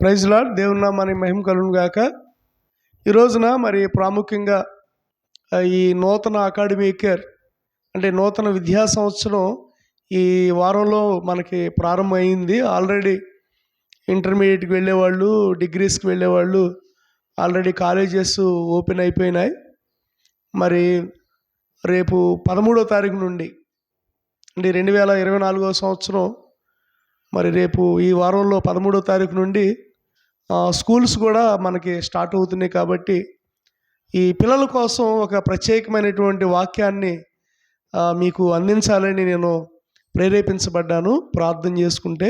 Praise lord. దేవుని నామానికి మహిమ కలుగును గాక. ఈ రోజున మరి ప్రాముఖ్యంగా ఈ నూతన అకాడమిక్ ఇయర్ అంటే నూతన విద్యా సంవత్సరం ఈ వారంలో మనకి ప్రారంభమైంది. ఆల్రెడీ ఇంటర్మీడియట్కి వెళ్ళేవాళ్ళు, డిగ్రీస్కి వెళ్ళేవాళ్ళు ఆల్రెడీ కాలేజెస్ ఓపెన్ అయిపోయినాయి. మరి రేపు 13వ తారీఖు నుండి అంటే 2024వ సంవత్సరం మరి రేపు ఈ వారంలో 13వ తారీఖు నుండి స్కూల్స్ కూడా మనకి స్టార్ట్ అవుతున్నాయి. కాబట్టి ఈ పిల్లల కోసం ఒక ప్రత్యేకమైనటువంటి వాక్యాన్ని మీకు అందించాలని నేను ప్రేరేపించబడ్డాను. ప్రార్థన చేసుకుంటే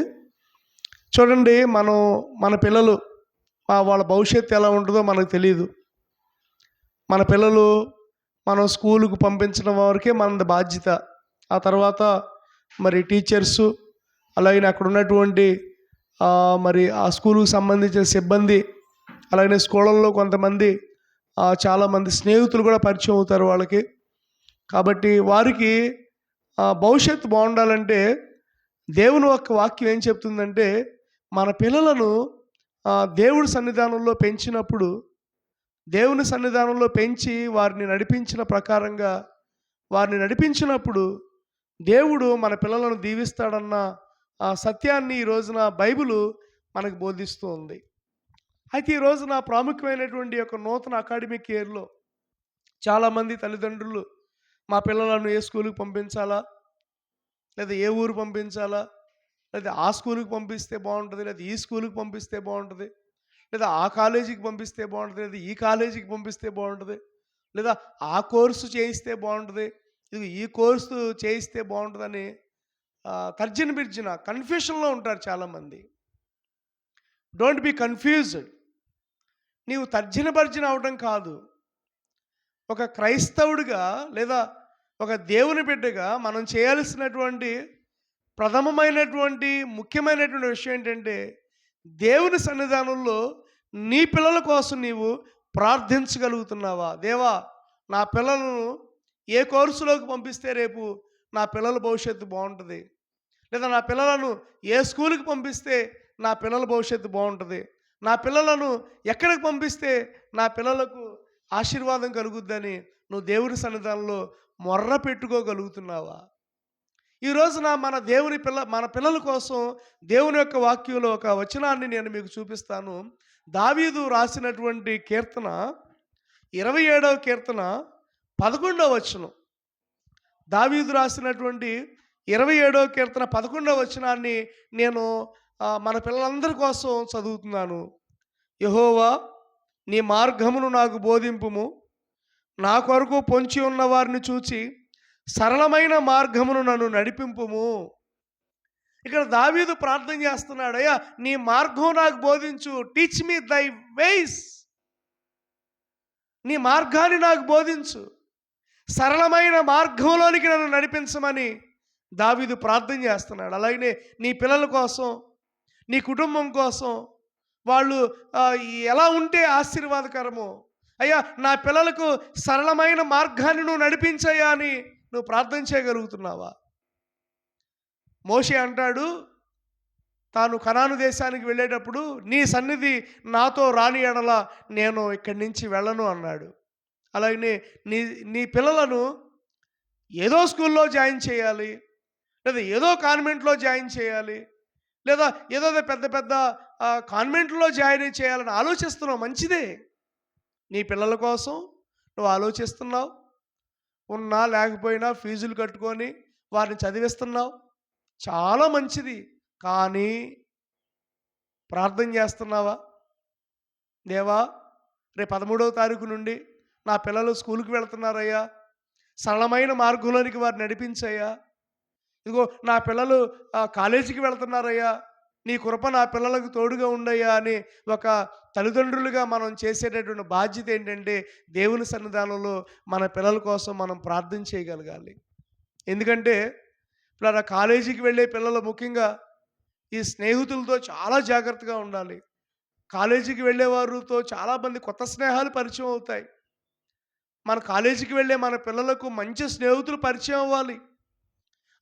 చూడండి, మన పిల్లలు వాళ్ళ భవిష్యత్తు ఎలా ఉంటుందో మనకు తెలియదు. మన పిల్లలు మనం స్కూలుకు పంపించడం వరకే మనది బాధ్యత. ఆ తర్వాత మరి టీచర్సు అలాగే అక్కడ ఉన్నటువంటి మరి ఆ స్కూలుకు సంబంధించిన సిబ్బంది, అలాగే స్కూళ్ళల్లో కొంతమంది చాలామంది స్నేహితులు కూడా పరిచయం అవుతారు వాళ్ళకి. కాబట్టి వారికి భవిష్యత్తు బాగుండాలంటే దేవుని యొక్క వాక్యం ఏం చెప్తుందంటే, మన పిల్లలను దేవుడి సన్నిధానంలో పెంచినప్పుడు, దేవుని సన్నిధానంలో పెంచి వారిని నడిపించిన ప్రకారంగా వారిని నడిపించినప్పుడు దేవుడు మన పిల్లలను దీవిస్తాడన్న సత్యాన్ని ఈ రోజున బైబిల్ మనకు బోధిస్తూ ఉంది. అయితే ఈ రోజున ప్రాముఖ్యమైనటువంటి యొక్క నూతన అకాడమిక్ ఇయర్లో చాలామంది తల్లిదండ్రులు మా పిల్లలను ఏ స్కూల్కి పంపించాలా, లేదా ఏ ఊరు పంపించాలా, లేదా ఆ స్కూల్కి పంపిస్తే బాగుంటుంది, లేదా ఈ స్కూల్కి పంపిస్తే బాగుంటుంది, లేదా ఆ కాలేజీకి పంపిస్తే బాగుంటుంది, లేదా ఈ కాలేజీకి పంపిస్తే బాగుంటుంది, లేదా ఆ కోర్సు చేయిస్తే బాగుంటుంది, ఇది ఈ కోర్సు చేయిస్తే బాగుంటుందని తర్జన బిర్జిన కన్ఫ్యూషన్లో ఉంటారు చాలామంది. Don't be confused. నీవు తర్జన భర్జన అవడం కాదు. ఒక క్రైస్తవుడిగా లేదా ఒక దేవుని బిడ్డగా మనం చేయాల్సినటువంటి ప్రథమమైనటువంటి ముఖ్యమైనటువంటి విషయం ఏంటంటే, దేవుని సన్నిధానంలో నీ పిల్లల కోసం నీవు ప్రార్థించగలుగుతున్నావా? దేవా, నా పిల్లలను ఏ కోర్సులోకి పంపిస్తే రేపు నా పిల్లల భవిష్యత్తు బాగుంటుంది, లేదా నా పిల్లలను ఏ స్కూల్కి పంపిస్తే నా పిల్లల భవిష్యత్తు బాగుంటుంది, నా పిల్లలను ఎక్కడికి పంపిస్తే నా పిల్లలకు ఆశీర్వాదం కలుగుద్దని నువ్వు దేవుని సన్నిధానంలో మొర్ర పెట్టుకోగలుగుతున్నావా? ఈ రోజున మన పిల్లల కోసం దేవుని యొక్క వాక్యంలో ఒక వచనాన్ని నేను మీకు చూపిస్తాను. దావీదు రాసినటువంటి కీర్తన 27వ కీర్తన 11వ వచనం. దావీదు రాసినటువంటి 27వ కీర్తన 11వ వచనాన్ని నేను మన పిల్లలందరి కోసం చదువుతున్నాను. యెహోవా, నీ మార్గమును నాకు బోధింపుము, నా కొరకు పొంచి ఉన్న వారిని చూచి సరళమైన మార్గమును నన్ను నడిపింపుము. ఇక్కడ దావీదు ప్రార్థన చేస్తున్నాడు, అయ్యా నీ మార్గం నాకు బోధించు, టీచ్ మీ దై వేస్. నీ మార్గాన్ని నాకు బోధించు, సరళమైన మార్గంలోనికి నన్ను నడిపించమని దావీదు ప్రార్థన చేస్తున్నాడు. అలాగనే నీ పిల్లల కోసం, నీ కుటుంబం కోసం వాళ్ళు ఎలా ఉంటే ఆశీర్వాదకరమో, అయ్యా నా పిల్లలకు సరళమైన మార్గాన్ని నువ్వు నడిపించయ్యా అని నువ్వు ప్రార్థన చేయగలుగుతున్నావా? మోషే అంటాడు, తాను కనాను దేశానికి వెళ్ళేటప్పుడు నీ సన్నిధి నాతో రాని ఎడల నేను ఇక్కడి నుంచి వెళ్ళను అన్నాడు. అలాగనే నీ పిల్లలను ఏదో స్కూల్లో జాయిన్ చేయాలి, లేదా ఏదో కాన్వెంట్లో జాయిన్ చేయాలి, లేదా ఏదో పెద్ద పెద్ద కాన్వెంట్లో జాయిన్ చేయాలని ఆలోచిస్తున్నావు. మంచిదే, నీ పిల్లల కోసం నువ్వు ఆలోచిస్తున్నావు. ఉన్నా లేకపోయినా ఫీజులు కట్టుకొని వారిని చదివిస్తున్నావు, చాలా మంచిది. కానీ ప్రార్థన చేస్తున్నావా? దేవా, రేపు 13వ తారీఖు నుండి నా పిల్లలు స్కూల్కి వెళ్తున్నారయ్యా, సరళమైన మార్గంలోనికి వారిని నడిపించయ్యా. ఇదిగో నా పిల్లలు కాలేజీకి వెళ్తున్నారయ్యా, నీ కృప నా పిల్లలకు తోడుగా ఉండయ్యా అని ఒక తల్లిదండ్రులుగా మనం చేసేటటువంటి బాధ్యత ఏంటంటే, దేవుని సన్నిధానంలో మన పిల్లల కోసం మనం ప్రార్థన చేయగలగాలి. ఎందుకంటే ఇప్పుడు కాలేజీకి వెళ్ళే పిల్లలు ముఖ్యంగా ఈ స్నేహితులతో చాలా జాగ్రత్తగా ఉండాలి. కాలేజీకి వెళ్ళేవారితో చాలామంది కొత్త స్నేహాలు పరిచయం అవుతాయి. మన కాలేజీకి వెళ్ళే మన పిల్లలకు మంచి స్నేహితులు పరిచయం అవ్వాలి.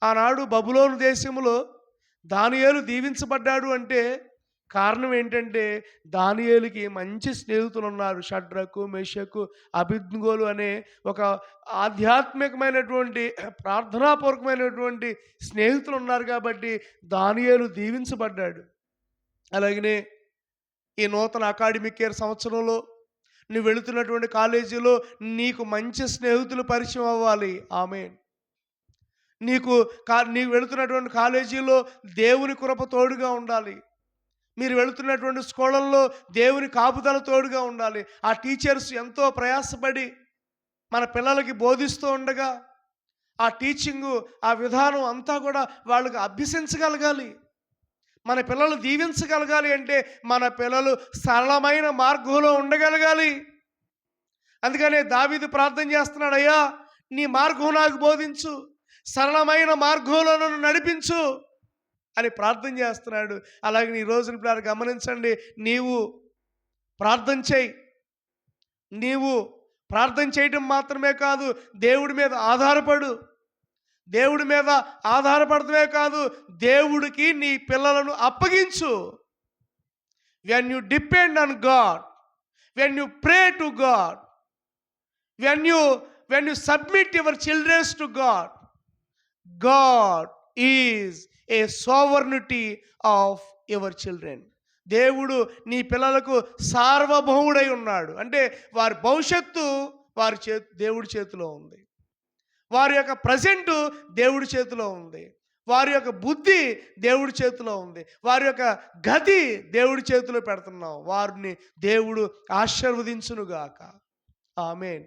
ఆనాడు బబులోను దేశంలో దానియేలు దీవించబడ్డాడు అంటే కారణం ఏంటంటే దానియేలుకి మంచి స్నేహితులు ఉన్నారు. షడ్రకు, మెషకు, అబేద్నెగోలు అనే ఒక ఆధ్యాత్మికమైనటువంటి ప్రార్థనాపూర్వకమైనటువంటి స్నేహితులు ఉన్నారు కాబట్టి దానియేలు దీవించబడ్డాడు. అలాగనే ఈ నూతన అకాడమిక్ ఇయర్ సంవత్సరంలో నువ్వు వెళుతున్నటువంటి కాలేజీలో నీకు మంచి స్నేహితులు పరిచయం అవ్వాలి. ఆమేన్. నీవు వెళుతున్నటువంటి కాలేజీలో దేవుని కృప తోడుగా ఉండాలి. మీరు వెళుతున్నటువంటి స్కూళ్ళల్లో దేవుని కాపుదల తోడుగా ఉండాలి. ఆ టీచర్స్ ఎంతో ప్రయాసపడి మన పిల్లలకి బోధిస్తూ ఉండగా ఆ టీచింగు, ఆ విధానం అంతా కూడా వాళ్ళకి అభ్యసించగలగాలి. మన పిల్లలు దీవించగలగాలి అంటే మన పిల్లలు సరళమైన మార్గంలో ఉండగలగాలి. అందుకనే దావీదు ప్రార్థన చేస్తున్నాడు, అయ్యా నీ మార్గం నాకు బోధించు, సరళమైన మార్గంలో నన్ను నడిపించు అని ప్రార్థన చేస్తున్నాడు. అలాగే ఈ రోజున పిల్లలు గమనించండి, నీవు ప్రార్థన చేయి. నీవు ప్రార్థన చేయటం మాత్రమే కాదు, దేవుడి మీద ఆధారపడు. దేవుడి మీద ఆధారపడటమే కాదు, దేవుడికి నీ పిల్లలను అప్పగించు. When you depend on God, when you pray to God, when you submit your childrens to God, God is a sovereignty of your children. దేవుడు నీ పిల్లలకు సార్వభౌముడై ఉన్నాడు. అంటే వారి భవిష్యత్తు దేవుడి చేతిలో ఉంది. వారి యొక్క ప్రజెంటు దేవుడి చేతిలో ఉంది. వారి యొక్క బుద్ధి దేవుడి చేతిలో ఉంది. వారి యొక్క గతి దేవుడి చేతిలో పెడుతున్నాం. వారిని దేవుడు ఆశీర్వదించునుగాక. ఆమేన్.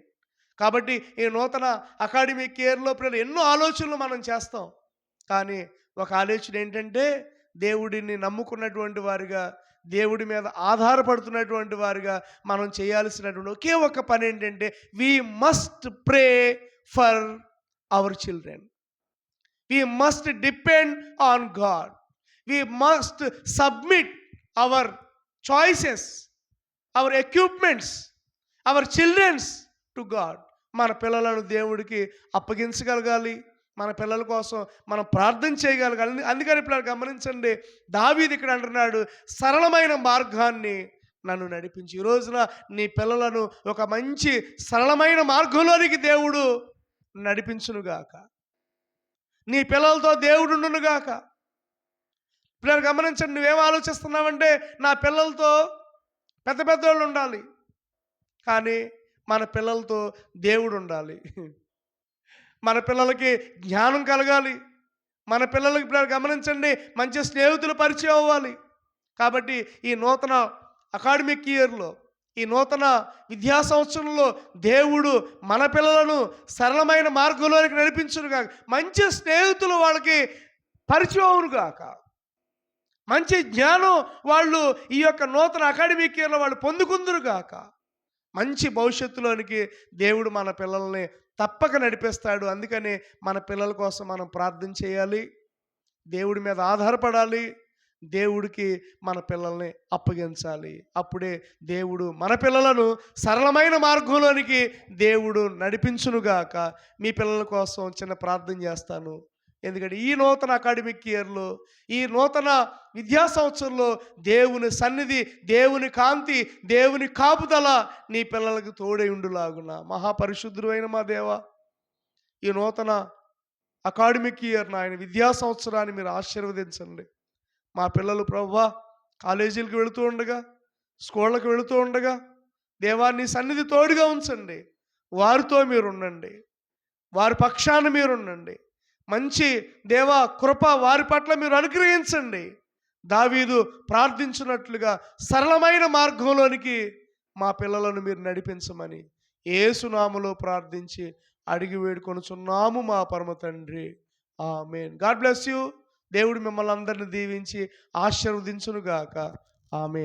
కాబట్టి ఈ నూతన అకాడమిక్ ఇయర్లో పిల్లలు ఎన్నో ఆలోచనలు మనం చేస్తాం. కానీ ఒక ఆలోచన ఏంటంటే దేవుడిని నమ్ముకున్నటువంటి వారిగా, దేవుడి మీద ఆధారపడుతున్నటువంటి వారిగా మనం చేయాల్సినటువంటి ఒకే ఒక పని ఏంటంటే we must pray for our children. We must depend on God. We must submit our choices, our equipments, our childrens to God. మన పిల్లలను దేవుడికి అప్పగించగలగాలి. మన పిల్లల కోసం మనం ప్రార్థన చేయగలగాలి. అందుకని ఇప్పుడు గమనించండి, దావీదు ఇక్కడ అంటున్నాడు, సరళమైన మార్గాన్ని నన్ను నడిపించి. ఈ రోజున నీ పిల్లలను ఒక మంచి సరళమైన మార్గంలోనికి దేవుడు నడిపించునుగాక. నీ పిల్లలతో దేవుడు ఉండునుగాక. పిల్లలు గమనించండి, నువ్వేం ఆలోచిస్తున్నావంటే నా పిల్లలతో పెద్ద పెద్దోళ్ళు ఉండాలి, కానీ మన పిల్లలతో దేవుడు ఉండాలి. మన పిల్లలకి జ్ఞానం కలగాలి. మన పిల్లలకి పిల్లలు గమనించండి, మంచి స్నేహితులు పరిచయం అవ్వాలి. కాబట్టి ఈ నూతన అకాడమిక్ ఇయర్లో, ఈ నూతన విద్యా సంవత్సరంలో దేవుడు మన పిల్లలను సరళమైన మార్గంలోనికి నడిపించునుగాక. మంచి స్నేహితులు వాళ్ళకి పరిచయం అవునుగాక. మంచి జ్ఞానం వాళ్ళు ఈ యొక్క నూతన అకాడమిక్ ఇయర్లో వాళ్ళు పొందుకుందురుగాక. మంచి భవిష్యత్తులోనికి దేవుడు మన పిల్లల్ని తప్పక నడిపిస్తాడు. అందుకని మన పిల్లల కోసం మనం ప్రార్థన చేయాలి, దేవుడి మీద ఆధారపడాలి, దేవుడికి మన పిల్లల్ని అప్పగించాలి. అప్పుడే దేవుడు మన పిల్లలను సరళమైన మార్గంలోనికి దేవుడు నడిపించునుగాక. మీ పిల్లల కోసం చిన్న ప్రార్థన చేస్తాను. ఎందుకంటే ఈ నూతన అకాడమిక్ ఇయర్లో, ఈ నూతన విద్యా సంవత్సరంలో దేవుని సన్నిధి, దేవుని కాంతి, దేవుని కాపుదల నీ పిల్లలకు తోడై ఉండులాగున. మహాపరిశుద్ధుడు అయిన మా దేవ, ఈ నూతన అకాడమిక్ ఇయర్ నాయన విద్యా సంవత్సరాన్ని మీరు ఆశీర్వదించండి. మా పిల్లలు ప్రభువా కాలేజీలకు వెళుతూ ఉండగా, స్కూళ్ళకు వెళుతూ ఉండగా దేవా నీ సన్నిధి తోడుగా ఉంచండి. వారితో మీరు ఉండండి, వారి పక్షాన మీరు ఉండండి. మంచి దేవా కృప వారి పట్ల మీరు అనుగ్రహించండి. దావీదు ప్రార్థించినట్లుగా సరళమైన మార్గంలోనికి మా పిల్లలను మీరు నడిపించమని యేసు నామములో ప్రార్థించి అడిగి వేడుకొనుచున్నాము మా పరమ తండ్రి. ఆమేన్. God bless you. దేవుడు మిమ్మల్ని అందరిని దీవించి ఆశీర్వదించునుగాక. ఆమేన్.